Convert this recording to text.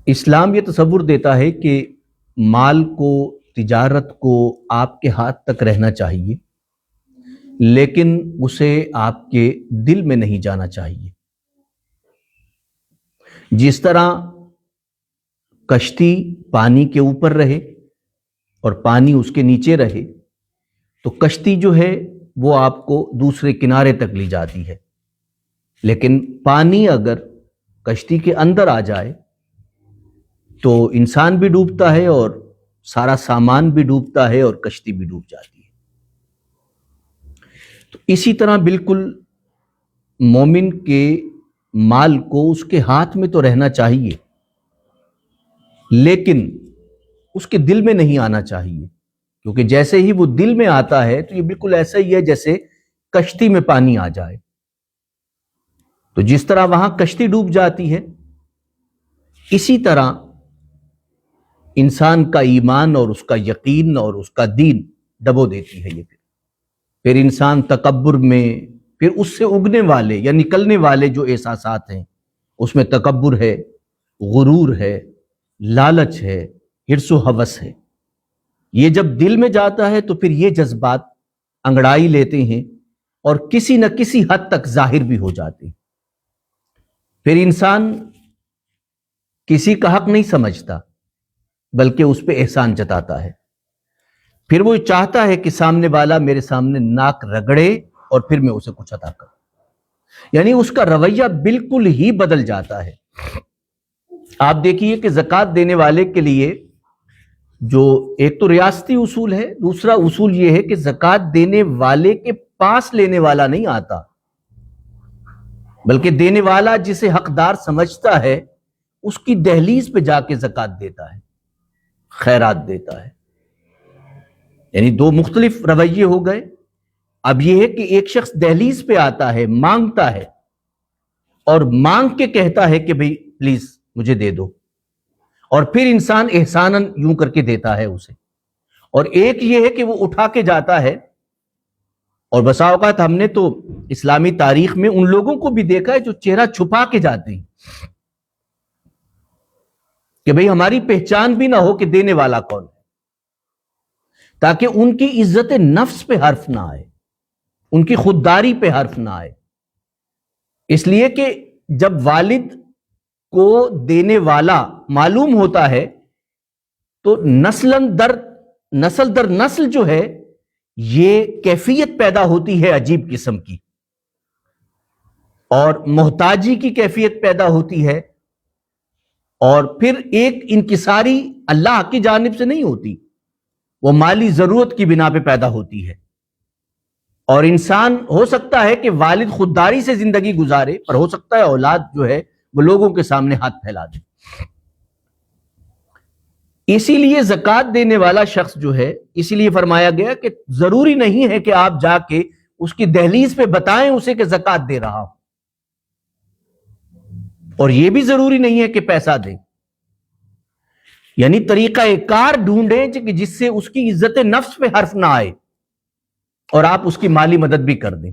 اسلام یہ تصور دیتا ہے کہ مال کو، تجارت کو آپ کے ہاتھ تک رہنا چاہیے، لیکن اسے آپ کے دل میں نہیں جانا چاہیے۔ جس طرح کشتی پانی کے اوپر رہے اور پانی اس کے نیچے رہے تو کشتی جو ہے وہ آپ کو دوسرے کنارے تک لے جاتی ہے، لیکن پانی اگر کشتی کے اندر آ جائے تو انسان بھی ڈوبتا ہے اور سارا سامان بھی ڈوبتا ہے اور کشتی بھی ڈوب جاتی ہے۔ تو اسی طرح بالکل مومن کے مال کو اس کے ہاتھ میں تو رہنا چاہیے، لیکن اس کے دل میں نہیں آنا چاہیے، کیونکہ جیسے ہی وہ دل میں آتا ہے تو یہ بالکل ایسا ہی ہے جیسے کشتی میں پانی آ جائے۔ تو جس طرح وہاں کشتی ڈوب جاتی ہے، اسی طرح انسان کا ایمان اور اس کا یقین اور اس کا دین ڈبو دیتی ہے۔ یہ پھر انسان تکبر میں، پھر اس سے اگنے والے یا نکلنے والے جو احساسات ہیں اس میں تکبر ہے، غرور ہے، لالچ ہے، حرص و ہوس ہے۔ یہ جب دل میں جاتا ہے تو پھر یہ جذبات انگڑائی لیتے ہیں اور کسی نہ کسی حد تک ظاہر بھی ہو جاتے ہیں۔ پھر انسان کسی کا حق نہیں سمجھتا بلکہ اس پہ احسان جتاتا ہے۔ پھر وہ چاہتا ہے کہ سامنے والا میرے سامنے ناک رگڑے اور پھر میں اسے کچھ عطا کروں، یعنی اس کا رویہ بالکل ہی بدل جاتا ہے۔ آپ دیکھیے کہ زکوٰۃ دینے والے کے لیے جو ایک تو ریاستی اصول ہے، دوسرا اصول یہ ہے کہ زکوٰۃ دینے والے کے پاس لینے والا نہیں آتا، بلکہ دینے والا جسے حقدار سمجھتا ہے اس کی دہلیز پہ جا کے زکوٰۃ دیتا ہے، خیرات دیتا ہے۔ یعنی دو مختلف رویے ہو گئے۔ اب یہ ہے کہ ایک شخص دہلیز پہ آتا ہے، مانگتا ہے اور مانگ کے کہتا ہے کہ بھئی پلیز مجھے دے دو، اور پھر انسان احساناً یوں کر کے دیتا ہے اسے۔ اور ایک یہ ہے کہ وہ اٹھا کے جاتا ہے، اور بسا اوقات ہم نے تو اسلامی تاریخ میں ان لوگوں کو بھی دیکھا ہے جو چہرہ چھپا کے جاتے ہیں کہ بھئی ہماری پہچان بھی نہ ہو کہ دینے والا کون ہے، تاکہ ان کی عزت نفس پہ حرف نہ آئے، ان کی خودداری پہ حرف نہ آئے۔ اس لیے کہ جب والد کو دینے والا معلوم ہوتا ہے تو نسل در نسل جو ہے یہ کیفیت پیدا ہوتی ہے عجیب قسم کی، اور محتاجی کی کیفیت پیدا ہوتی ہے، اور پھر ایک انکساری اللہ کی جانب سے نہیں ہوتی، وہ مالی ضرورت کی بنا پہ پیدا ہوتی ہے۔ اور انسان ہو سکتا ہے کہ والد خودداری سے زندگی گزارے، پر ہو سکتا ہے اولاد جو ہے وہ لوگوں کے سامنے ہاتھ پھیلا دے۔ اسی لیے زکوٰۃ دینے والا شخص جو ہے، اسی لیے فرمایا گیا کہ ضروری نہیں ہے کہ آپ جا کے اس کی دہلیز پہ بتائیں اسے کہ زکوٰۃ دے رہا ہوں، اور یہ بھی ضروری نہیں ہے کہ پیسہ دیں، یعنی طریقہ کار ڈھونڈیں کہ جس سے اس کی عزت نفس پہ حرف نہ آئے اور آپ اس کی مالی مدد بھی کر دیں۔